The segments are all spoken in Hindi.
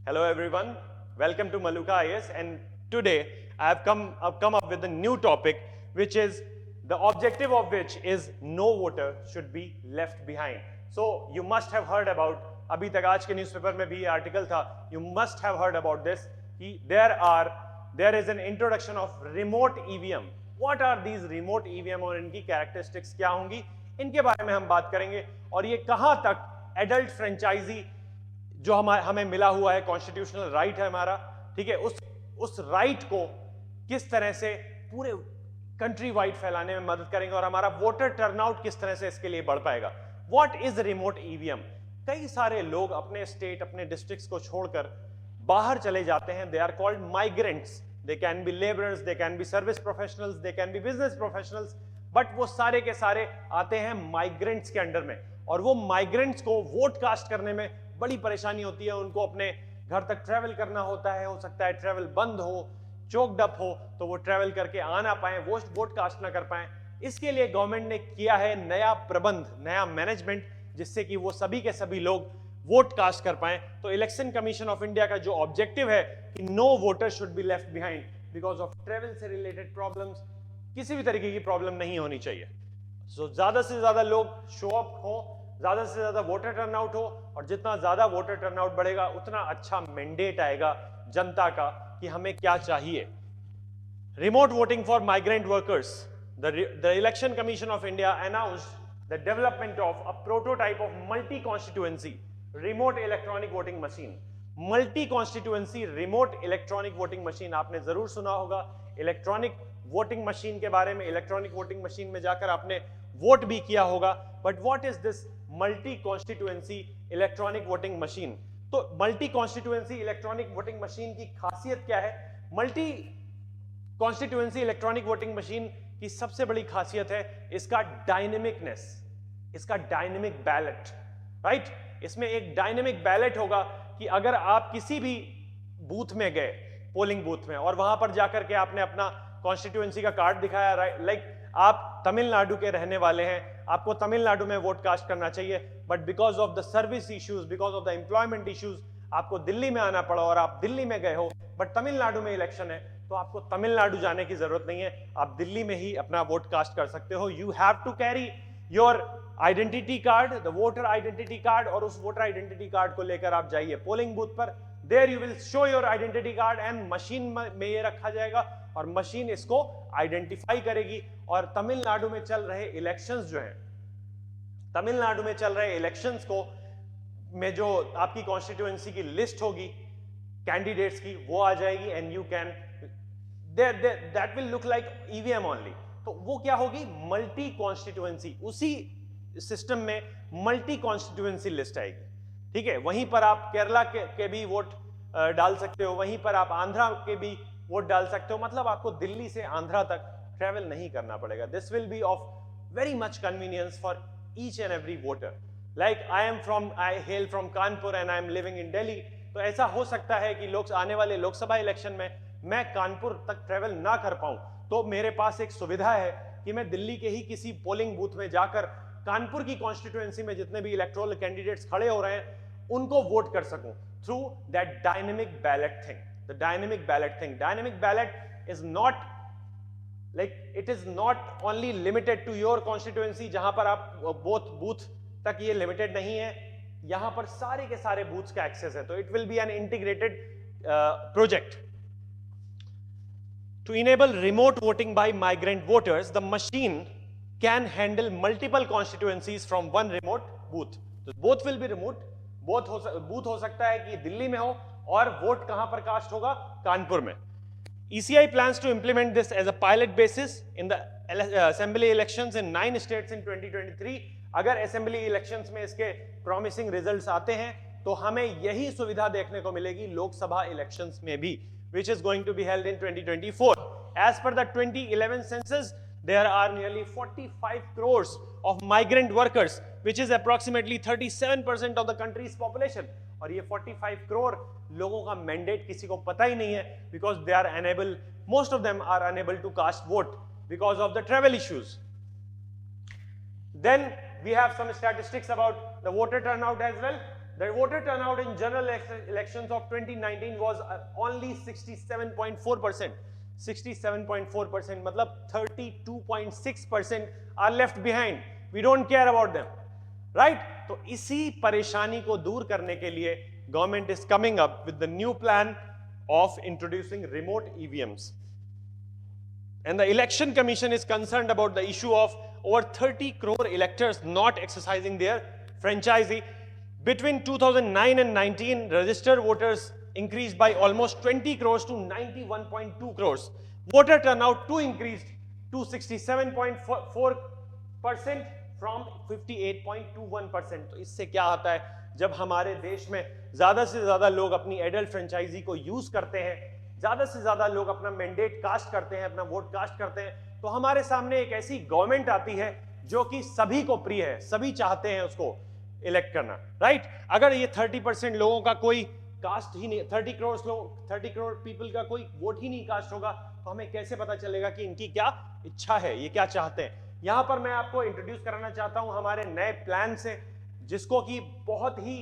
Hello everyone, welcome to Maluka IAS, and today I have come up with a new topic, which is the objective of which is no voter should be left behind. So you must have heard about, अभी तक आज के न्यूज़पेपर में भी ये आर्टिकल था, you must have heard about this कि there is an introduction of remote EVM. What are these remote EVM और इनकी characteristics क्या होंगी, इनके बारे में हम बात करेंगे। और ये कहाँ तक एडल्ट फ्रेंचाइजी जो हमें मिला हुआ है, कॉन्स्टिट्यूशनल राइट है हमारा, ठीक है, उस राइट को किस तरह से पूरे कंट्री वाइड फैलाने में मदद करेंगे और हमारा वोटर टर्नआउट किस तरह से इसके लिए बढ़ पाएगा। What is remote EVM? कई सारे लोग अपने स्टेट, अपने डिस्ट्रिक्ट्स को छोड़कर बाहर चले जाते हैं। They are called migrants. They can be labourers, they can be service professionals, they can be business professionals, but वो सारे के सारे आते हैं माइग्रेंट्स के अंडर में, और वो माइग्रेंट्स को वोट कास्ट करने में बड़ी परेशानी होती है। उनको अपने घर तक ट्रैवल करना होता है, हो सकता है ट्रैवल बंद हो, चोक्ड अप हो, तो वो ट्रैवल करके आ ना पाए, वो वोट कास्ट ना कर पाए। इसके लिए गवर्नमेंट ने किया है नया प्रबंध, नया मैनेजमेंट, जिससे कि वो सभी के सभी लोग वोट कास्ट कर पाए। तो इलेक्शन कमीशन ऑफ इंडिया का जो ऑब्जेक्टिव है कि no voter should be left behind because of travel से रिलेटेड प्रॉब्लम्स, किसी भी तरीके की प्रॉब्लम नहीं होनी चाहिए। सो ज्यादा से ज्यादा लोग शो अप हो, ज्यादा से ज्यादा वोटर टर्नआउट हो, और जितना ज्यादा वोटर टर्नआउट बढ़ेगा उतना अच्छा मैंडेट आएगा जनता का कि हमें क्या चाहिए। Remote voting for migrant workers. The election commission of India announced the development of a prototype of multi constituency remote electronic voting machine. Multi constituency remote electronic voting machine, आपने जरूर सुना होगा इलेक्ट्रॉनिक वोटिंग मशीन के बारे में। इलेक्ट्रॉनिक वोटिंग मशीन में जाकर आपने वोट भी किया होगा, but what is this multi constituency electronic voting machine? तो multi constituency electronic voting machine की खासियत क्या है? Multi constituency electronic voting machine की सबसे बड़ी खासियत है इसका डायनेमिकनेस, इसका डायनेमिक बैलेट, राइट? इसमें एक डायनेमिक बैलेट होगा कि अगर आप किसी भी बूथ में गए, पोलिंग बूथ में, और वहां पर जाकर के आपने अपना कॉन्स्टिट्यूएंसी का कार्ड दिखाया, लाइक आप तमिलनाडु के रहने वाले हैं, आपको तमिलनाडु में वोट कास्ट करना चाहिए, but because of the service issues, because of the employment issues आपको दिल्ली में आना पड़ा, और आप दिल्ली में गए हो, बट तमिलनाडु में इलेक्शन है, तो आपको तमिलनाडु जाने की जरूरत नहीं है, आप दिल्ली में ही अपना वोट कास्ट कर सकते हो। You have to carry your identity card, the voter identity card, और उस वोटर आइडेंटिटी कार्ड को लेकर आप जाइए पोलिंग बूथ पर। There you will show your identity card and machine में ये रखा जाएगा, और मशीन इसको आइडेंटिफाई करेगी। और तमिलनाडु में चल रहे इलेक्शंस जो हैं, तमिलनाडु में चल रहे इलेक्शंस को में जो आपकी कॉन्स्टिट्यूएंसी की लिस्ट होगी कैंडिडेट्स की, वो आ जाएगी, and you can that will look like EVM only. तो वो क्या होगी? Multi constituency. उसी सिस्टम में मल्टी कॉन्स्टिट्यूएंसी लिस्ट आएगी, ठीक है? वहीं पर आप केरला के भी वोट डाल सकते हो, वहीं पर आप आंध्रा के भी वोट डाल सकते हो, मतलब आपको दिल्ली से आंध्रा तक ट्रेवल नहीं करना पड़ेगा। This will be of very much convenience for each and every voter. Like I hello from Kanpur and I am living in Delhi, तो ऐसा हो सकता है कि आने वाले लोकसभा इलेक्शन में मैं कानपुर तक ट्रेवल ना कर पाऊं, तो मेरे पास एक सुविधा है कि मैं दिल्ली के ही किसी पोलिंग बूथ में जाकर कानपुर की कॉन्स्टिट्यूएंसी में जितने भी इलेक्टोरल कैंडिडेट्स खड़े हो रहे हैं उनको वोट कर सकूं through that dynamic ballot thing. The dynamic ballot thing. Dynamic ballot is not like, it is not only limited to your constituency, जहां पर आप both booth तक ये limited नहीं है, यहां पर सारे के सारे booths का access है, तो it will be an integrated project. To enable remote voting by migrant voters, the machine can handle multiple constituencies from one remote booth. So both will be remote. booth हो सकता है कि दिल्ली में हो, और वोट कहां पर कास्ट होगा? कानपुर में। ECI plans to implement this as a pilot basis in the assembly elections in 9 states in 2023. अगर असेंबली इलेक्शंस में इसके प्रॉमिसिंग रिजल्ट्स आते हैं तो हमें यही सुविधा देखने को मिलेगी लोकसभा इलेक्शंस में भी, which is going to be held in 2024. As per the 2011 census, there are nearly 45 crores of migrant workers, which is approximately 37% of the country's population. और ये 45 करोड़ लोगों का मैंडेट किसी को पता ही नहीं है, because they are unable, most of them are unable to cast vote because of the travel issues. Then we have some statistics about the voter turnout as well. The voter turnout in general elections of 2019 was only 67.4%. 67.4% मतलब 32.6% are left behind. We don't care about them, right? तो इसी परेशानी को दूर करने के लिए government is coming up with the new plan of introducing remote EVMs. And the Election Commission is concerned about the issue of over 30 crore electors not exercising their franchise. Between 2009 and 19, registered voters increased by almost 20 crores to 91.2 crores. Voter turnout too increased to 67.4% from 58.21%. तो इससे क्या आता है, जब हमारे देश में ज्यादा से ज्यादा लोग अपनी एडल्ट फ्रेंचाइजी को यूज करते हैं, ज्यादा से ज्यादा लोग अपना मैंडेट कास्ट करते हैं, अपना वोट कास्ट करते हैं, तो हमारे सामने एक ऐसी गवर्नमेंट आती है जो कि सभी को प्रिय है, सभी चाहते हैं उसको इलेक्ट करना, राइट? अगर ये 30% लोगों का कोई कास्ट ही नहीं, 30 करोड़ पीपल का कोई वोट ही नहीं कास्ट होगा, तो हमें कैसे पता चलेगा कि इनकी क्या इच्छा है, ये क्या चाहते हैं? यहां पर मैं आपको इंट्रोड्यूस कराना चाहता हूं हमारे नए प्लान से, जिसको कि बहुत ही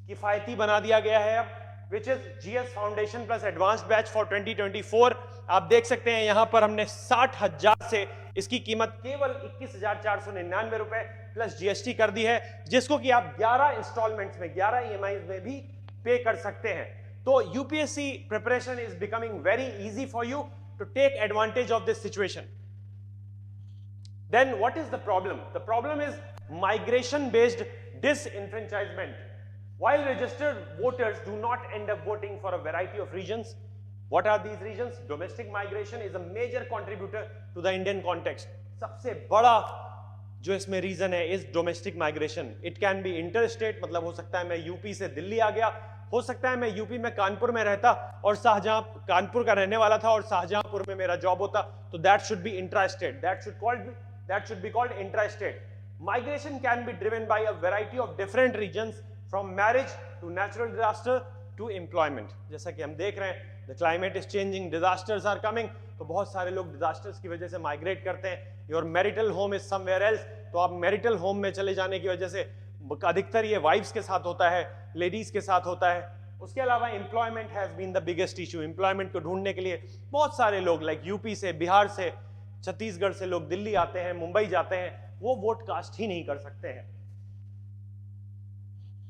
किफायती बना दिया गया है अब, which is GS Foundation plus Advanced Batch for 2024. आप देख सकते हैं यहां पर हमने 60,000 से इसकी कीमत केवल 21,499 रुपए प्लस GST कर दी है, जिसको कि आप 11 इंस्टॉलमेंट्स में, 11 EMI में भी पे कर सकते हैं. तो UPSC preparation is becoming very easy for you to take advantage of this situation. Then what is the problem? The problem is migration based disenfranchisement. While registered voters do not end up voting for a variety of reasons. What are these reasons? Domestic migration is a major contributor to the Indian context. सबसे बड़ा जो इसमें रीजन है is domestic migration. It can be interstate, मतलब हो सकता है मैं यूपी से दिल्ली आ गया, हो सकता है मैं यूपी में कानपुर में रहता और शाहजहां कानपुर का रहने वाला था और शाहजहांपुर में मेरा जॉब होता, तो that should be intrastate. That should be called intrastate. Migration can be driven by a variety of different regions, from marriage to natural disaster to employment. जैसा कि हम देख रहे हैं, the climate is changing, disasters are coming, तो बहुत सारे लोग disasters की वजह से migrate करते हैं. Your marital home is somewhere else, तो आप marital home में चले जाने की वजह से अधिकतर ये wives के साथ होता है, ladies के साथ होता है. उसके अलावा employment has been the biggest issue. employment को ढूंढने के लिए बहुत सारे लोग like यूपी से, बिहार से, छत्तीसगढ़ से लोग दिल्ली आते हैं, मुंबई जाते हैं, वो वोट कास्ट ही नहीं कर सकते हैं.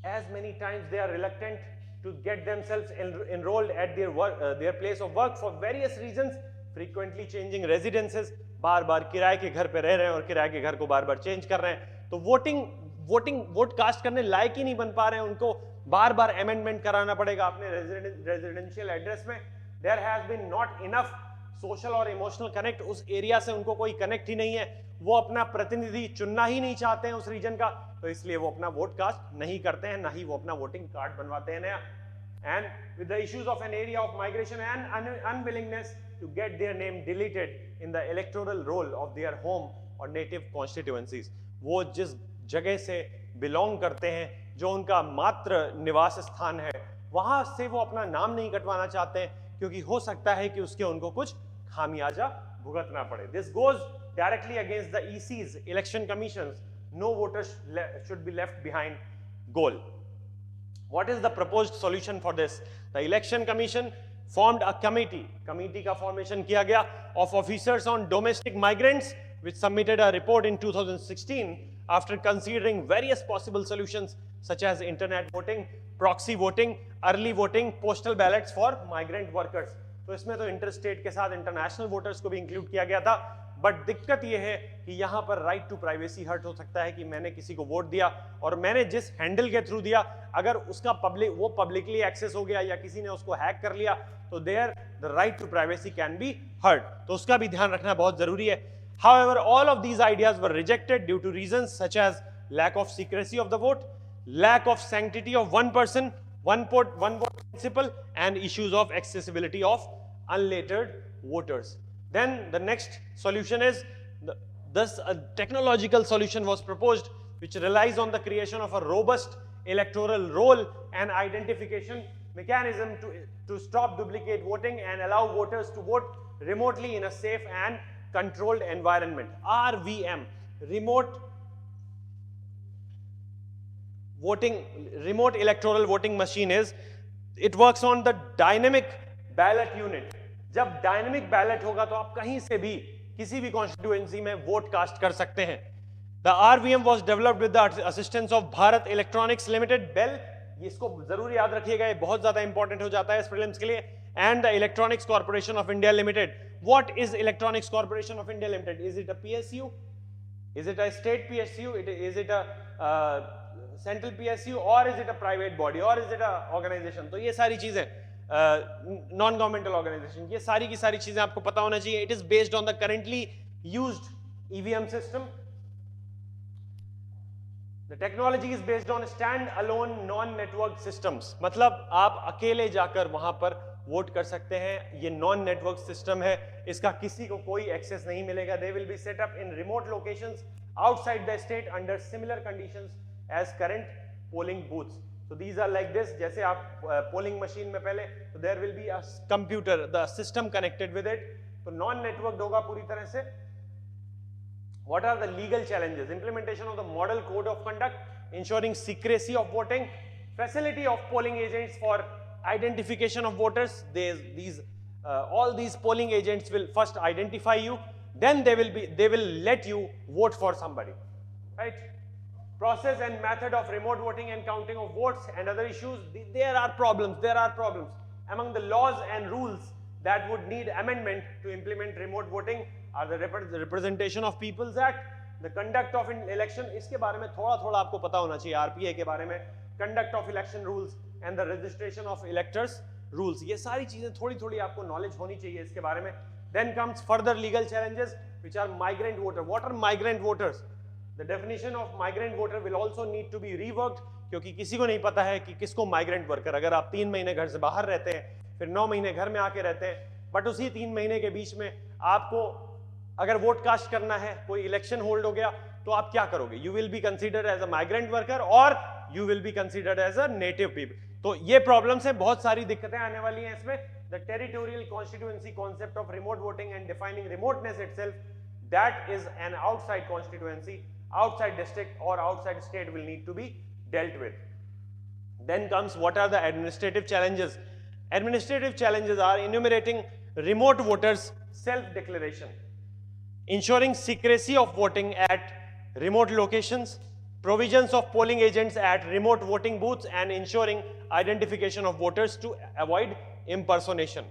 As many times they are reluctant to get themselves enrolled at their place of work for various reasons, frequently changing residences, बार-बार किराए के घर पे रह रहे हैं और किराए के घर को बार-बार चेंज कर रहे हैं, तो वोट कास्ट करने लायक ही नहीं बन पा रहे हैं, उनको बार-बार अमेंडमेंट कराना पड़ेगा अपने रेजिडेंशियल एड्रेस में. There has been not enough social और इमोशनल कनेक्ट, उस एरिया से उनको कोई कनेक्ट ही नहीं है, वो अपना प्रतिनिधि चुनना ही नहीं चाहते हैं उस रीजन का, तो इसलिए वो अपना वोट कास्ट नहीं करते हैं, ना ही वो अपना वोटिंग कार्ड बनवाते हैं नया. And with the issues of an area of migration and unwillingness to get their name deleted in the electoral roll of their home और नेटिव कॉन्स्टिट्यूएंसीज, वो जिस जगह से बिलोंग करते हैं, जो उनका मात्र निवास स्थान है, वहां से वो अपना नाम नहीं कटवाना चाहते हैं, क्योंकि हो सकता है कि उसके उनको कुछ खामियाजा भुगतना पड़े. This goes directly against the EC's, Election Commission's no voters should be left behind goal. What is the proposed solution for this? The Election Commission formed a committee का formation किया गया of officers on domestic migrants, which submitted a report in 2016 after considering various possible solutions such as internet voting, proxy voting, early voting, postal ballots for migrant workers. तो इसमें तो इंटरस्टेट के साथ इंटरनेशनल वोटर्स को भी इंक्लूड किया गया था, बट दिक्कत यह है कि यहां पर राइट टू प्राइवेसी हर्ट हो सकता है कि मैंने किसी को वोट दिया और मैंने जिस हैंडल के थ्रू दिया, अगर उसका वो पब्लिकली एक्सेस हो गया या किसी ने उसको हैक कर लिया, तो their the right to privacy can be hurt, तो उसका भी ध्यान रखना बहुत जरूरी है. However, all of these ideas were rejected due to reasons such as lack of secrecy of the vote, lack of sanctity of one person, one vote principle, and issues of accessibility of unlettered voters. Then the next solution is thus a technological solution was proposed which relies on the creation of a robust electoral roll and identification mechanism to stop duplicate voting and allow voters to vote remotely in a safe and controlled environment. RVM, remote voting remote electoral voting machine is it works on the dynamic ballot unit. जब dynamic ballot होगा तो आप कहीं से भी किसी भी constituency में वोट कास्ट कर सकते हैं. The RVM was developed with the assistance of Bharat Electronics Limited, BEL. इसको जरूर याद रखिएगा, ये बहुत ज्यादा इंपॉर्टेंट हो जाता है इस प्रीलिम्स के लिए. And the Electronics Corporation of India Limited. What is Electronics Corporation of India Limited? Is it a PSU? Is it a state PSU? Is it a central PSU? Or is it a private body? Or is it a organization? तो ये सारी चीजें नॉन गवर्नमेंटल ऑर्गेनाइजेशन, ये सारी की सारी चीजें आपको पता होना चाहिए. It is based on the currently used EVM system. The technology is based on stand-alone non-network systems. मतलब आप अकेले जाकर वहां पर वोट कर सकते हैं. ये non-network system है, इसका किसी को कोई एक्सेस नहीं मिलेगा. They will be set up in remote locations outside the state under similar conditions as current polling booths. So these are like this. जैसे आप polling machine में पहले, so there will be a computer, the system connected with it. तो non-networked होगा पूरी तरह से. What are the legal challenges? Implementation of the model code of conduct, ensuring secrecy of voting, facility of polling agents for identification of voters. All these polling agents will first identify you, then they will let you vote for somebody, right? Process and method of remote voting and counting of votes and other issues. There are problems. Among the laws and rules that would need amendment to implement remote voting are the Representation of Peoples Act, the Conduct of Election. इसके बारे में थोड़ा आपको पता होना चाहिए, RPA के बारे में, Conduct of Election Rules and the Registration of Electors Rules. ये सारी चीजें थोड़ी आपको knowledge होनी चाहिए इसके बारे में. Then comes further legal challenges, which are migrant voter. What are migrant voters? The definition of migrant voter will also need to be reworked, क्योंकि किसी को नहीं पता है कि किसको migrant worker. अगर आप 3 महीने घर से बाहर रहते हैं, फिर 9 महीने घर में आके रहते हैं, बट उसी 3 महीने के बीच में आपको अगर वोट कास्ट करना है, कोई इलेक्शन होल्ड हो गया, तो आप क्या करोगे? You will be considered as a migrant worker और you will be considered as a native people. तो ये प्रॉब्लम्स है, बहुत सारी दिक्कतें आने वाली हैं इसमें. The territorial constituency concept of remote voting and defining remoteness itself, that is an outside constituency, outside district or outside state will need to be dealt with. Then comes what are the administrative challenges? Administrative challenges are enumerating remote voters self-declaration, ensuring secrecy of voting at remote locations, provisions of polling agents at remote voting booths, and ensuring identification of voters to avoid impersonation.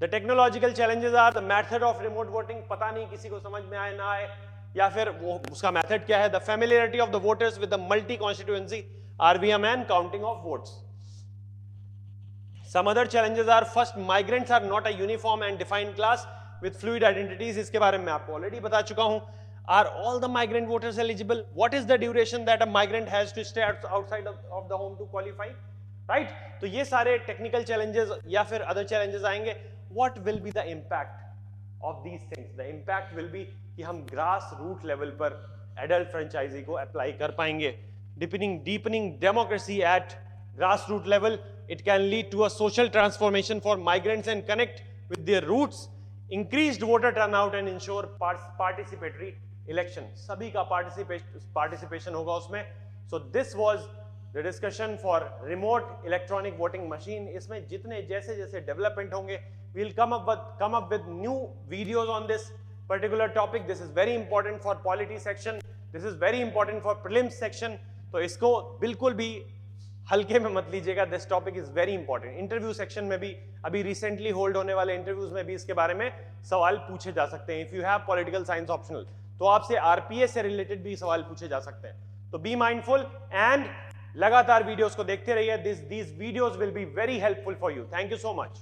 The technological challenges are the method of remote voting, पता नहीं किसी को समझ में आए ना आए, या फिर वो उसका मेथड क्या है. The familiarity of the voters with the multi constituency RVM and counting of votes. Some other challenges are, first, migrants are not a uniform and defined class with fluid identities. इसके बारे में आपको ऑलरेडी बता चुका हूं. Are all the migrant voters eligible? What is the duration that a migrant has to stay outside of the home to qualify? Right? तो ये सारे technical challenges या फिर other challenges आएंगे. What will be the impact of these things? The impact will be कि हम ग्रास रूट लेवल पर एडल्ट फ्रेंचाइजी को अप्लाई कर पाएंगे. deepening democracy at grassroots level, it can lead to a social transformation for migrants and connect with their roots, increased voter turnout and ensure participatory election. सभी का participation होगा उसमें. So this was the discussion for remote electronic voting machine. इसमें जितने जैसे development होंगे, we'll come up with new videos on this particular topic. This is very important for polity section. This is very important for prelims section. तो इसको बिल्कुल भी हल्के में मत लीजिएगा. This topic is very important. Interview section में भी अभी रिसेंटली होल्ड होने वाले इंटरव्यूज में भी इसके बारे में सवाल पूछे जा सकते हैं. If you have political science optional, तो आपसे RPA से रिलेटेड भी सवाल पूछे जा सकते हैं. तो बी माइंडफुल एंड लगातार वीडियोस को देखते रहिए. These videos will be very helpful for you. Thank you so much.